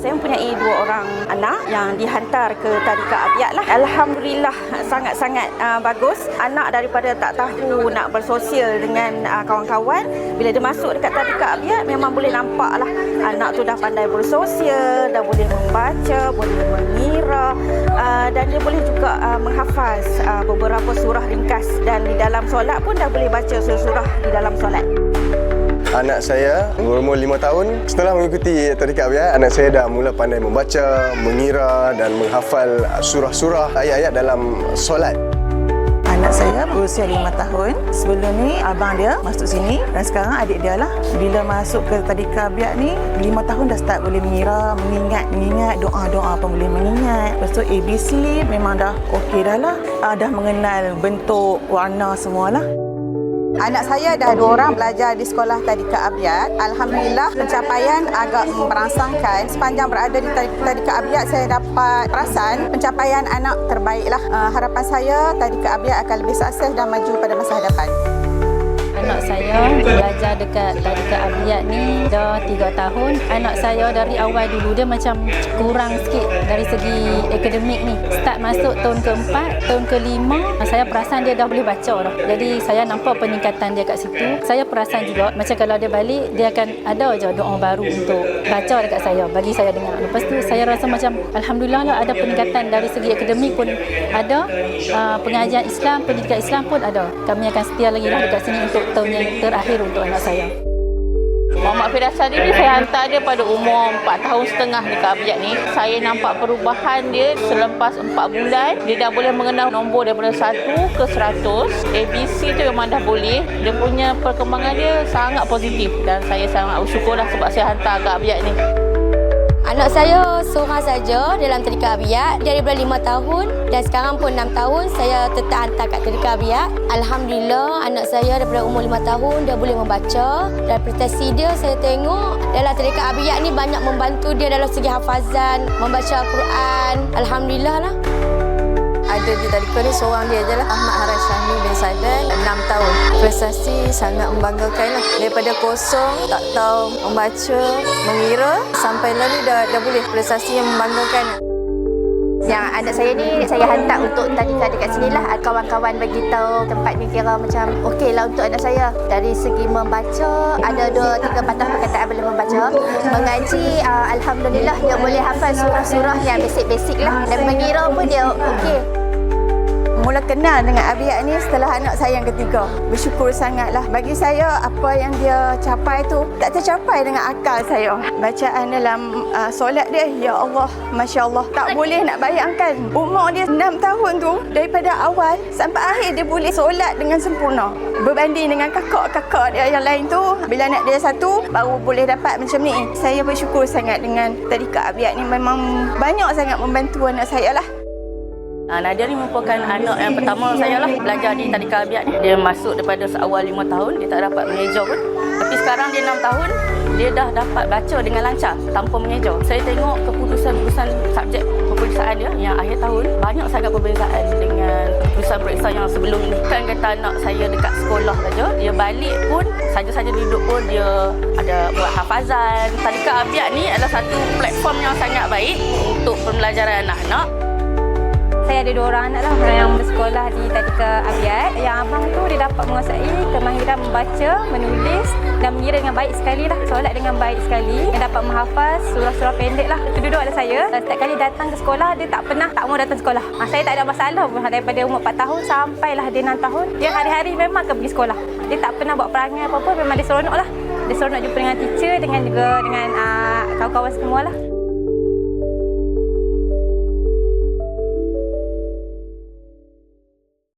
Saya mempunyai 2 orang anak yang dihantar ke tadika Abiat lah. Alhamdulillah sangat-sangat bagus. Anak daripada tak tahu nak bersosial dengan kawan-kawan, bila dia masuk dekat tadika Abiat memang boleh nampak lah anak tu dah pandai bersosial, dah boleh membaca, boleh mengira, dan dia boleh juga menghafaz beberapa surah ringkas, dan di dalam solat pun dah boleh baca surah di dalam solat. Anak saya berumur 5 tahun. Setelah mengikuti tadika Abiat, anak saya dah mula pandai membaca, mengira dan menghafal surah-surah, ayat-ayat dalam solat. Anak saya berusia 5 tahun. Sebelum ni abang dia masuk sini dan sekarang adik dia lah. Bila masuk ke tadika Abiat ni 5 tahun dah start boleh mengira, mengingat doa-doa pun boleh mengingat. Lepas tu ABC memang dah okey dah lah. Dah mengenal bentuk, warna semualah. Anak saya dah 2 orang belajar di sekolah tadika Abiat. Alhamdulillah pencapaian agak merangsangkan. Sepanjang berada di tadika Abiat, saya dapat perasan pencapaian anak terbaiklah. Harapan saya tadika Abiat akan lebih sukses dan maju pada masa hadapan. Anak saya belajar dekat tadika Abiat ni dah 3 tahun. Anak saya dari awal dulu dia macam kurang sikit dari segi akademik ni. Start masuk tahun ke-4, tahun ke-5, saya perasan dia dah boleh baca dah. Jadi saya nampak peningkatan dia kat situ. Saya perasan juga macam kalau dia balik, dia akan ada je doa baru untuk baca dekat saya, bagi saya dengar. Lepas tu saya rasa macam Alhamdulillah lah, ada peningkatan dari segi akademik pun ada, pengajian Islam, pendidikan Islam pun ada. Kami akan setia lagi lah dekat sini untuk tahun yang terakhir untuk anak saya. Muhammad Firdaus ni saya hantar dia pada umur 4 tahun setengah dekat Abiat ni. Saya nampak perubahan dia selepas 4 bulan. Dia dah boleh mengenal nombor daripada 1 ke 100. ABC tu memang dah boleh. Dia punya perkembangan dia sangat positif dan saya sangat bersyukurlah sebab saya hantar ke Abiat ni. Anak saya Surah saja dalam tadika Abiat. Dia daripada 5 tahun dan sekarang pun 6 tahun saya tetap hantar kat tadika Abiat. Alhamdulillah anak saya daripada umur 5 tahun dia boleh membaca, dan prestasi dia saya tengok dalam tadika Abiat ni banyak membantu dia dalam segi hafazan, membaca Al-Quran. Alhamdulillah lah. Ada di tadika ni seorang dia je lah, Ahmad Harashani bin Sadan, 6 tahun. Prestasi sangat membanggakan lah. Daripada kosong, tak tahu membaca, mengira, sampailah ni dah boleh. Prestasi yang membanggakan. Yang anak saya ni saya hantar untuk tadika dekat sini lah. Kawan-kawan bagi tahu tempat ni kira macam okey lah untuk anak saya. Dari segi membaca, ada 2-3 patah perkataan boleh membaca. Mengaji, Alhamdulillah dia boleh hafal surah-surah yang basic-basic lah. Dan mengira pun dia okey. Mula kenal dengan Abiat ni setelah anak saya yang ketiga. Bersyukur sangatlah. Bagi saya, apa yang dia capai tu tak tercapai dengan akal saya. Bacaan dalam solat dia, ya Allah, Masya Allah. Tak boleh nak bayangkan. Umur dia 6 tahun tu, daripada awal sampai akhir dia boleh solat dengan sempurna. Berbanding dengan kakak-kakak dia yang lain tu, bila anak dia 1, baru boleh dapat macam ni. Saya bersyukur sangat dengan tadika Abiat ni. Memang banyak sangat membantu anak saya lah. Nadia ni merupakan anak yang pertama saya lah belajar di tadika Abiat ni. Dia masuk daripada seawal 5 tahun, dia tak dapat mengeja pun. Tapi sekarang dia 6 tahun, dia dah dapat baca dengan lancar tanpa mengeja. Saya tengok keputusan subjek peperiksaan dia yang akhir tahun, banyak sangat perbezaan dengan keputusan peperiksaan yang sebelum ni. Kan kata anak saya dekat sekolah saja, dia balik pun, saja-saja duduk pun dia ada buat hafazan. Tadika Abiat ni adalah satu platform yang sangat baik untuk pembelajaran anak-anak. Saya ada 2 orang anak lah yang bersekolah di tadika Abiat. Yang abang tu dia dapat menguasai kemahiran membaca, menulis dan mengira dengan baik sekali lah. Solat dengan baik sekali. Yang dapat menghafaz surah-surah pendek lah. Duduk ada saya. Setiap kali datang ke sekolah, dia tak mau datang sekolah. Saya tak ada masalah pun daripada umur 4 tahun sampailah dia 6 tahun. Dia hari-hari memang akan pergi sekolah. Dia tak pernah buat perangai apa-apa. Memang dia seronok lah. Dia seronok jumpa dengan teacher, dengan juga dengan kawan-kawan semua lah.